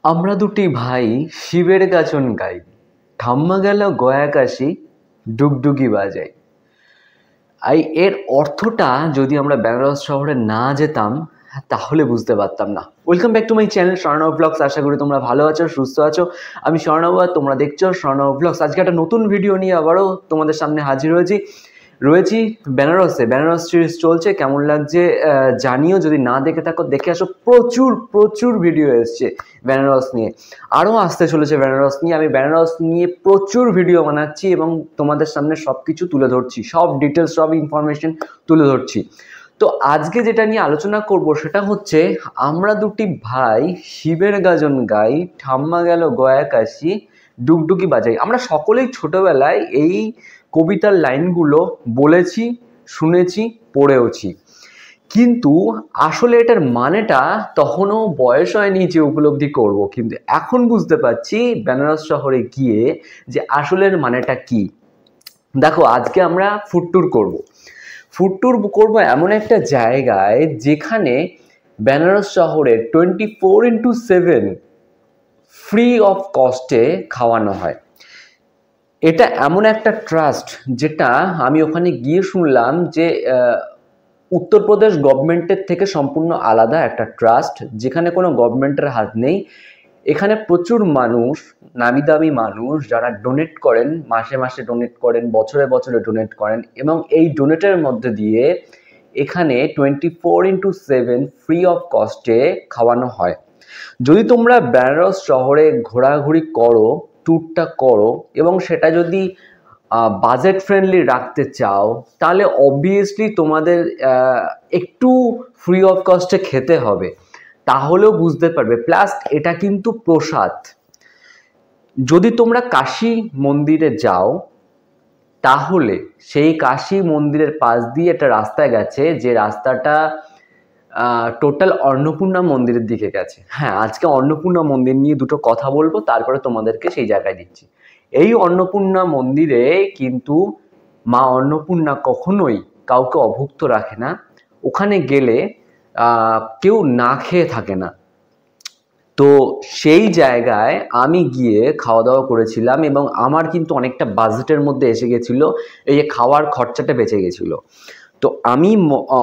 আমরা দুটি ভাই শিবের গাজন গাই, ঠাম্মা গেল গয়া কাশি, ডুগডুগি বাজাই। এর অর্থটা যদি আমরা বেনারস শহরে না যেতাম তাহলে বুঝতে পারতাম না। Welcome back to my channel Swarnab blogs. আশা করি তোমরা ভালো আছো, সুস্থ আছো। আমি স্বর্ণব, তোমরা দেখছো স্বর্ণব ব্লগস। আজকে একটা নতুন ভিডিও নিয়ে আবারও তোমাদের সামনে হাজির রয়েছি বেনারসে। বেনারস সিরিজ চলছে, কেমন লাগছে জানিও। যদি না দেখে থাকো দেখে আসো। প্রচুর ভিডিও এসছে বেনারস নিয়ে, আরও আসতে চলেছে বেনারস নিয়ে। আমি বেনারস নিয়ে প্রচুর ভিডিও বানাচ্ছি এবং তোমাদের সামনে সব কিছু তুলে ধরছি, সব ডিটেলস, সব ইনফরমেশন তুলে ধরছি। তো আজকে যেটা নিয়ে আলোচনা করব সেটা হচ্ছে, আমরা দুটি ভাই শিবের গাজন গাই, ঠাম্মা গেল গয়া কাশি, ডুগডুগি বাজাই। আমরা সকলেই ছোটবেলায় এই কবিতার লাইনগুলো বলেছি, শুনেছি, পড়েওছি, কিন্তু আসলে এটার মানেটা তখনও বয়স হয়নি যে উপলব্ধি করব। কিন্তু এখন বুঝতে পারছি বেনারস শহরে গিয়ে যে আসলের মানেটা কি। দেখো, আজকে আমরা ফুড ট্যুর করব এমন একটা জায়গায় যেখানে বেনারস শহরে 24/7 ফ্রি অফ কস্টে খাওয়ানো হয়। এটা এমন একটা ট্রাস্ট যেটা আমি ওখানে গিয়ে শুনলাম যে উত্তরপ্রদেশ গভর্নমেন্টের থেকে সম্পূর্ণ আলাদা একটা ট্রাস্ট, যেখানে কোনো গভর্নমেন্টের হাত নেই। এখানে প্রচুর মানুষ, নামি দামি মানুষ, যারা ডোনেট করেন, মাসে মাসে ডোনেট করেন, বছরে বছরে ডোনেট করেন, এবং এই ডোনেটের মধ্যে দিয়ে এখানে 24/7 ফ্রি অফ কস্টে খাওয়ানো হয়। যদি তোমরা বেনারস শহরে ঘোরাঘুরি করো, ট্যুরটা করো, এবং সেটা যদি বাজেট ফ্রেন্ডলি রাখতে চাও, তাহলে অবভিয়াসলি তোমাদের একটু ফ্রি অফ কস্টে খেতে হবে, তাহলেও বুঝতে পারবে। প্লাস এটা কিন্তু প্রসাদ। যদি তোমরা কাশী মন্দিরে যাও, তাহলে সেই কাশী মন্দিরের পাশ দিয়ে একটা রাস্তা গেছে, যে রাস্তাটা টোটাল অন্নপূর্ণা মন্দিরের দিকে গেছে। হ্যাঁ, আজকে অন্নপূর্ণা মন্দির নিয়ে দুটো কথা বলবো, তারপরে তোমাদেরকে সেই জায়গায় দিচ্ছি। এই অন্নপূর্ণা মন্দিরে কিন্তু মা অন্নপূর্ণা কখনোই কাউকে অভুক্ত রাখে না। ওখানে গেলে কেউ না খেয়ে থাকে না। তো সেই জায়গায় আমি গিয়ে খাওয়া দাওয়া করেছিলাম, এবং আমার কিন্তু অনেকটা বাজেটের মধ্যে এসে গেছিলো। এই যে খাওয়ার খরচাটা বেঁচে গেছিলো। তো আমি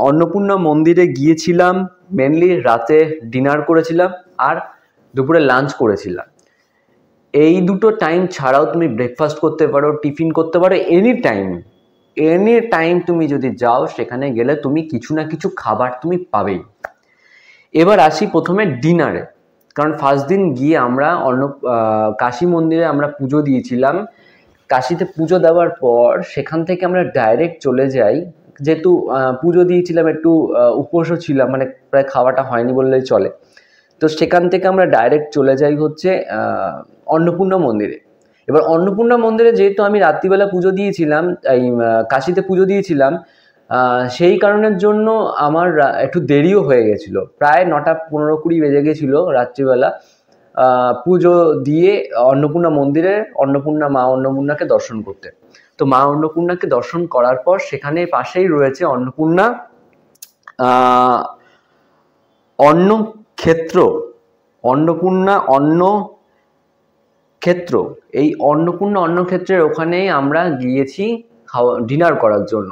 অন্নপূর্ণা মন্দিরে গিয়েছিলাম, মেনলি রাতে ডিনার করেছিলাম আর দুপুরে লাঞ্চ করেছিলাম। এই দুটো টাইম ছাড়াও তুমি ব্রেকফাস্ট করতে পারো, টিফিন করতে পারো, এনি টাইম তুমি যদি যাও, সেখানে গেলে তুমি কিছু না কিছু খাবার তুমি পাবেই। এবার আসি প্রথমে ডিনারে, কারণ ফার্স্ট দিন গিয়ে আমরা কাশী মন্দিরে আমরা পুজো দিয়েছিলাম। কাশীতে পুজো দেওয়ার পর সেখান থেকে আমরা ডাইরেক্ট চলে যাই, যেহেতু পুজো দিয়েছিলাম, একটু উপোসও ছিলাম, মানে প্রায় খাওয়াটা হয়নি বললেই চলে। তো সেখান থেকে আমরা ডাইরেক্ট চলে যাই হচ্ছে অন্নপূর্ণা মন্দিরে। এবার অন্নপূর্ণা মন্দিরে যেহেতু আমি রাত্রিবেলা পুজো দিয়েছিলাম, এই কাশীতে পুজো দিয়েছিলাম, সেই কারণের জন্য আমার একটু দেরিও হয়ে গেছিলো, প্রায় 9:15-20 বেজে গেছিলো রাত্রিবেলা পুজো দিয়ে অন্নপূর্ণা মন্দিরে মা অন্নপূর্ণাকে দর্শন করতে। তো মা অন্নপূর্ণাকে দর্শন করার পর সেখানে পাশেই রয়েছে অন্নপূর্ণা অন্ন ক্ষেত্র। এই অন্নপূর্ণা অন্নক্ষেত্রের ওখানেই আমরা গিয়েছি ডিনার করার জন্য।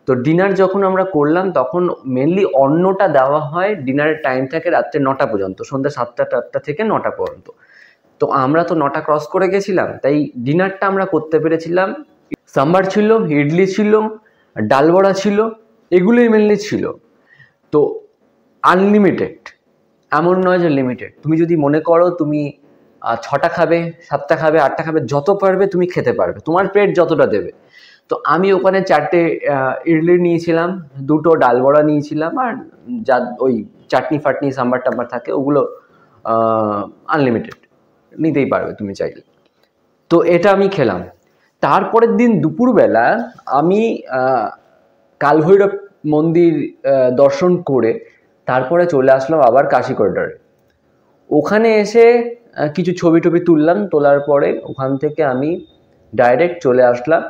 তো ডিনার যখন আমরা করলাম, তখন মেনলি অন্নটা দেওয়া হয়, ডিনারের টাইম থাকে রাত্রে 9টা পর্যন্ত, সন্ধ্যা 7টা থেকে 9টা পর্যন্ত। তো আমরা তো 9টা ক্রস করে গেছিলাম, তাই ডিনারটা আমরা করতে পেরেছিলাম। সাম্বার ছিল, ইডলি ছিল, ডাল বড়া ছিল, এগুলোই মেনলি ছিল। তো আনলিমিটেড, এমন নয় যে লিমিটেড। তুমি যদি মনে করো তুমি 6টা খাবে, 7টা খাবে, 8টা খাবে, যত পারবে তুমি খেতে পারবে, তোমার পেট যতটা দেবে। তো আমি ওখানে 4টে ইডলি নিয়েছিলাম, 2টো ডাল বড়া নিয়েছিলাম, আর যা ওই চাটনি ফাটনি সাম্বার টাম্বার থাকে ওগুলো আনলিমিটেড, নিতেই পারবে তুমি চাইলে। তো এটা আমি খেলাম। তারপরের দিন দুপুরবেলা আমি কালভৈরব মন্দির দর্শন করে তারপরে চলে আসলাম আবার কাশী করিডরে। ওখানে এসে কিছু ছবি টবি তুললাম, তোলার পরে ওখান থেকে আমি ডাইরেক্ট চলে আসলাম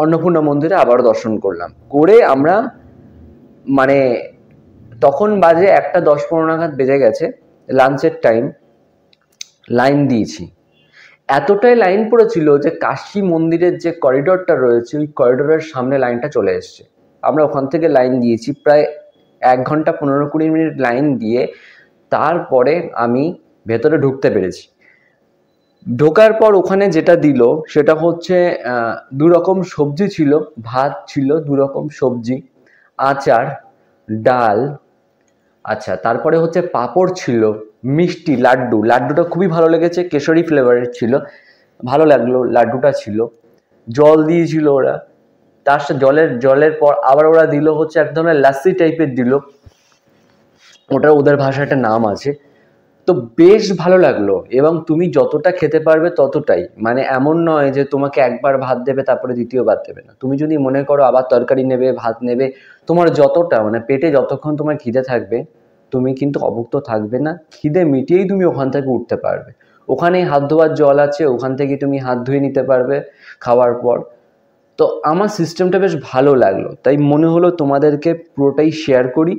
অন্নপূর্ণা মন্দিরে, আবারও দর্শন করলাম। করে আমরা মানে তখন বাজে 1:10-15 নাগাদ বেজে গেছে, লাঞ্চের টাইম লাইন দিয়েছি। এতটাই লাইন পড়েছিল যে কাশী মন্দিরের যে করিডোরটা রয়েছে ওই করিডোরের সামনে লাইনটা চলে এসছে। আমরা ওখান থেকে লাইন দিয়েছি প্রায় 1 ঘন্টা 15-20 মিনিট লাইন দিয়ে তারপরে আমি ভেতরে ঢুকতে পেরেছি। ঢোকার পর ওখানে যেটা দিল সেটা হচ্ছে 2 রকম সবজি ছিল, ভাত ছিল, 2 রকম সবজি, আচার, ডাল, আচ্ছা তারপরে হচ্ছে পাঁপড় ছিল, মিষ্টি, লাড্ডুটা খুবই ভালো লেগেছে, কেশরি ফ্লেভারের ছিল, ভালো লাগলো লাড্ডুটা ছিল। জল দিয়েছিল ওরা, তার সাথে জলের পর আবার ওরা দিল হচ্ছে এক ধরনের লাস্সি টাইপের দিল, ওটার ওদের ভাষায় একটা নাম আছে। তো বেশ ভালো লাগলো এবং তুমি যতটা খেতে পারবে ততটাই, মানে এমন নয় যে তোমাকে একবার ভাত দেবে তারপরে দ্বিতীয়বার দেবে না। তুমি যদি মনে করো আবার তরকারি নেবে, ভাত নেবে, তোমার যতটা মানে পেটে যতক্ষণ তোমার খিদে থাকবে তুমি কিন্তু অভুক্ত থাকবে না, খিদে মিটিয়েই তুমি ওখান থেকে উঠতে পারবে। ওখানেই হাত ধোয়ার জল আছে, ওখান থেকে তুমি হাত ধুয়ে নিতে পারবে খাওয়ার পর। তো আমার সিস্টেমটা বেশ ভালো লাগলো, তাই মনে হলো তোমাদেরকে পুরোটাই শেয়ার করি।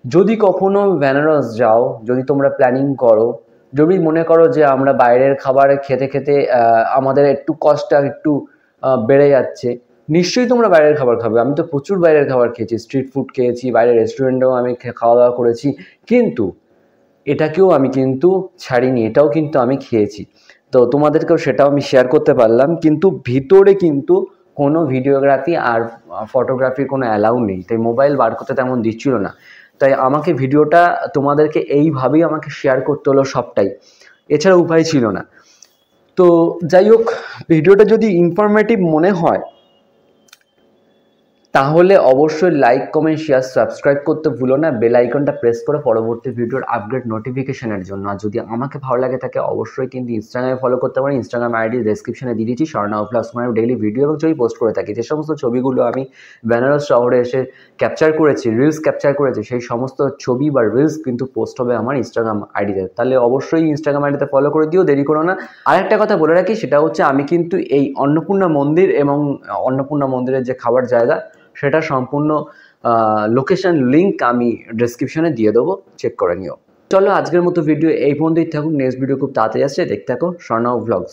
যদি কখনো বেনারস যাও, যদি তোমরা প্ল্যানিং করো, যদি মনে করো যে আমরা বাইরের খাবার খেতে খেতে আমাদের একটু কষ্টটা একটু বেড়ে যাচ্ছে, নিশ্চয়ই তোমরা বাইরের খাবার খাবে। আমি তো প্রচুর বাইরের খাবার খেয়েছি, স্ট্রিট ফুড খেয়েছি, বাইরের রেস্টুরেন্টেও আমি খাওয়া দাওয়া করেছি, কিন্তু এটাকেও আমি কিন্তু ছাড়িনি, এটাও কিন্তু আমি খেয়েছি। তো তোমাদেরকেও সেটাও আমি শেয়ার করতে পারলাম, কিন্তু ভিতরে কিন্তু কোনো ভিডিওগ্রাফি আর ফটোগ্রাফির কোনো অ্যালাউ নেই, তাই মোবাইল বার করতে তেমন দিচ্ছিল না। তাই আমাকে ভিডিওটা তোমাদেরকে এইভাবেই আমাকে শেয়ার করতে হলো সবটাই, এছাড়া উপায় ছিল না। তো যাই হোক, ভিডিওটা যদি ইনফরমেটিভ মনে হয় তাহলে অবশ্যই লাইক, কমেন্ট, শেয়ার, সাবস্ক্রাইব করতে ভুলো না, বেল আইকনটা প্রেস করে পরবর্তী ভিডিওর আপডেট নোটিফিকেশনের জন্য। আর যদি আমাকে ভালো লাগে থাকে অবশ্যই কিন্তু ইনস্টাগ্রামে ফলো করতে পারেন, ইনস্টাগ্রাম আইডি ডেসক্রিপশনে দিয়ে দিচ্ছি, স্বর্ণাভ ব্লগস, মানে ডেইলি ভিডিও এবং ছবি পোস্ট করে থাকি। যে সমস্ত ছবিগুলো আমি বেনারস শহরে এসে ক্যাপচার করেছি, রিলস ক্যাপচার করেছি, সেই সমস্ত ছবি বা রিলস কিন্তু পোস্ট হবে আমার ইনস্টাগ্রাম আইডিতে। তাহলে অবশ্যই ইনস্টাগ্রাম আইডিতে ফলো করে দিও, দেরি করো না। আরেকটা কথা বলে রাখি, সেটা হচ্ছে আমি কিন্তু এই অন্নপূর্ণা মন্দির এবং অন্নপূর্ণা মন্দিরের যে খাবার জায়গা সেটা সম্পূর্ণ লোকেশন লিঙ্ক আমি ডেসক্রিপশনে দিয়ে দেবো, চেক করে নিও। চলো আজকের মতো ভিডিও এই পর্যন্তই থাকুক, নেক্সট ভিডিও খুব তাড়াতাড়ি আসছে, দেখতে থাকো স্বর্ণাভ ব্লগস।